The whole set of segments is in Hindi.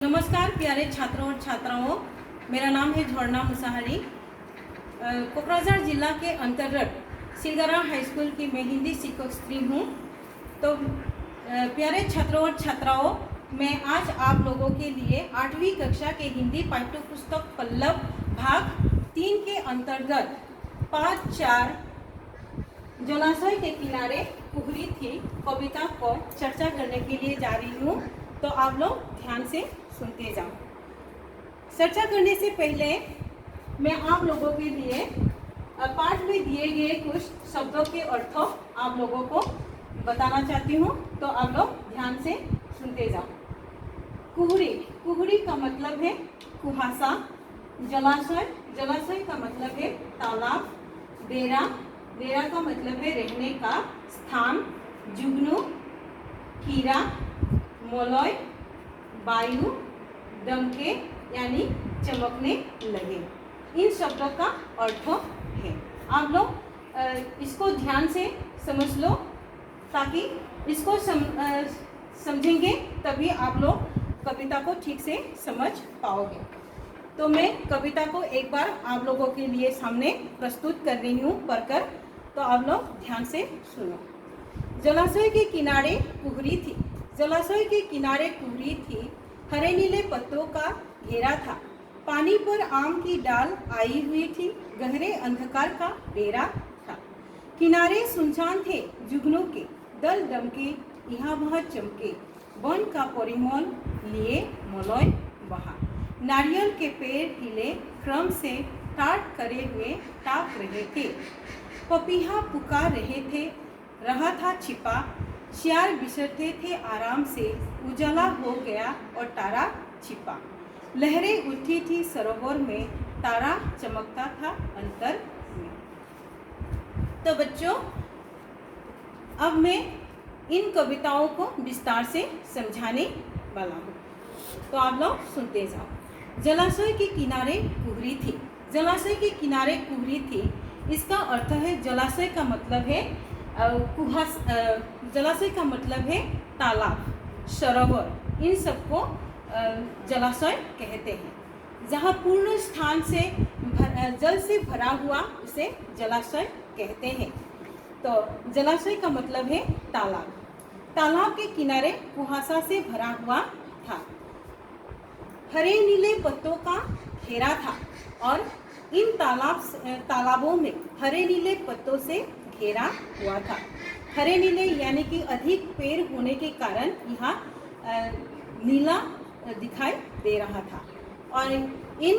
नमस्कार प्यारे छात्रों और छात्राओं, मेरा नाम है झोरना मुसाहरी। कोकराझार जिला के अंतर्गत सिलगरा हाई स्कूल की मैं हिंदी शिक्षक स्त्री हूँ। तो प्यारे छात्रों और छात्राओं, मैं आज आप लोगों के लिए 8वीं कक्षा के हिंदी पाठ्य पुस्तक पल्लव भाग 3 के अंतर्गत पाठ 4 जलाशय के किनारे कुहरी थी कविता को चर्चा करने के लिए जा रही हूँ। तो आप लोग ध्यान से सुनते जाओ। चर्चा करने से पहले मैं आप लोगों के लिए पाठ में दिए गए कुछ शब्दों के अर्थ आप लोगों को बताना चाहती हूँ। तो आप लोग ध्यान से सुनते जाओ। कुहरी, कुहरी का मतलब है कुहासा। जलाशय, जलाशय का मतलब है तालाब। डेरा, डेरा का मतलब है रहने का स्थान। जुगनू, कीड़ा, मलय, वायु, दमके यानी चमकने लगे। इन शब्दों का अर्थ है। आप लोग इसको ध्यान से समझ लो, ताकि इसको समझेंगे तभी आप लोग कविता को ठीक से समझ पाओगे। तो मैं कविता को एक बार आप लोगों के लिए सामने प्रस्तुत कर रही हूँ पढ़कर। तो आप लोग ध्यान से सुनो। जलाशय के किनारे कुहरी थी। जलाशय के किनारे कुहरी थी। हरे नीले पत्तों का घेरा था। पानी पर आम की डाल आई हुई थी। गहरे अंधकार का डेरा था। किनारे सुनसान थे जुगनू के दल दमके, यहाँ वहाँ चमके। वन का परिमल लिए मलय बहा। नारियल के पेड़ हिले क्रम से टाट करे हुए ताक रहे थे। पपीहा पुकार रहे थे, रहा था छिपा। शियार बिछड़ते थे आराम से, उजाला हो गया और तारा छिपा। लहरें उठी थी सरोवर में, तारा चमकता था अंतर में। तो बच्चों, अब मैं इन कविताओं को विस्तार से समझाने वाला हूँ। तो आप लोग सुनते जाओ। जलाशय के किनारे कुहरी थी। जलाशय के किनारे कुहरी थी, इसका अर्थ है जलाशय का मतलब है जलाशय का मतलब है तालाब, सरोवर। इन सबको जलाशय कहते हैं। जहाँ पूर्ण स्थान से जल से भरा हुआ उसे जलाशय कहते हैं। तो जलाशय का मतलब है तालाब। तालाब के किनारे कुहासा से भरा हुआ था। हरे नीले पत्तों का घेरा था और इन तालाबों में हरे नीले पत्तों से घेरा हुआ था। हरे नीले यानी कि अधिक पेड़ होने के कारण यहाँ नीला दिखाई दे रहा था और इन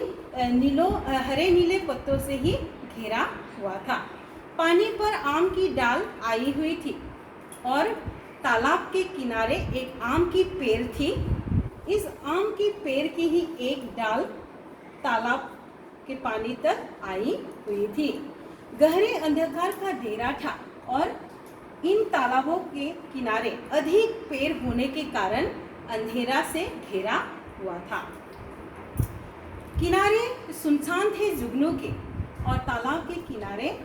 हरे नीले पत्तों से ही घेरा हुआ था। पानी पर आम की डाल आई हुई थी और तालाब के किनारे एक आम की पेड़ थी। इस आम की पेड़ की ही एक डाल तालाब के पानी तक आई हुई थी। गहरे अंधकार का डेरा था और इन तालाबों के किनारे अधिक पेड़ होने के कारण अंधेरा से घेरा हुआ था। किनारे सुनसान थे जुगनू के और तालाब के किनारे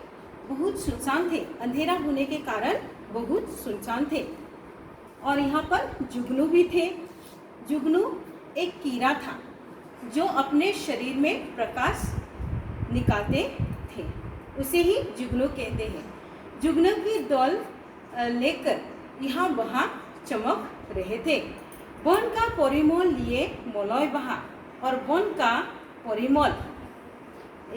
बहुत सुनसान थे। अंधेरा होने के कारण बहुत सुनसान थे और यहाँ पर जुगनू भी थे। जुगनू एक कीड़ा था जो अपने शरीर में प्रकाश निकालते थे, उसे ही जुगनू कहते हैं। जुगनू की दौल लेकर यहाँ वहाँ चमक रहे थे। वन का परिमल लिए मलय बहा। और वन का परिमल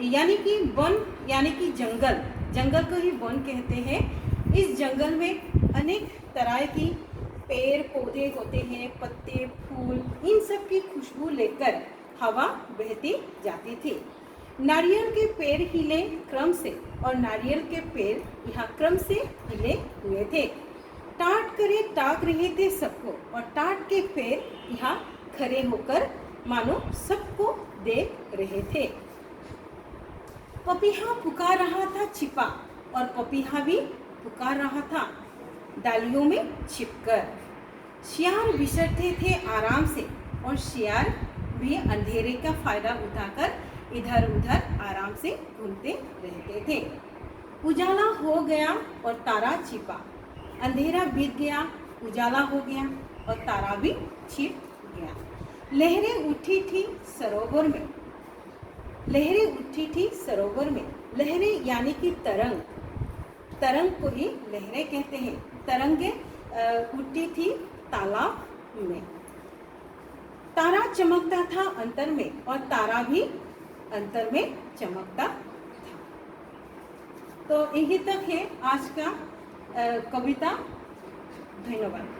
यानी कि वन यानी कि जंगल, जंगल को ही वन कहते हैं। इस जंगल में अनेक तरह की पेड़ पौधे होते हैं, पत्ते फूल, इन सब की खुशबू लेकर हवा बहती जाती थी। नारियल के पेड़ हिले क्रम से और नारियल के पेड़ यहाँ क्रम से हिले हुए थे। टाट करे ताक रहे थे सबको और टाट के पेड़ यहाँ खड़े होकर मानो सबको देख रहे थे। पपीहा पुकार रहा था छिपा और पपीहा भी पुकार रहा था डालियों में छिपकर। शियार बिछड़ते थे आराम से और शियार भी अंधेरे का फायदा उठाकर इधर उधर आराम से घूमते रहते थे। उजाला हो गया और तारा छिपा। अंधेरा बीत गया, उजाला हो गया और तारा भी छिप गया। लहरें उठी थी सरोवर में, लहरें उठी थी सरोवर में। लहरें यानी कि तरंग, तरंग को ही लहरें कहते हैं। तरंगे उठी थी तालाब में। तारा चमकता था अंतर में और तारा भी अंतर में चमकता था। तो यही तक है आज का कविता। धन्यवाद।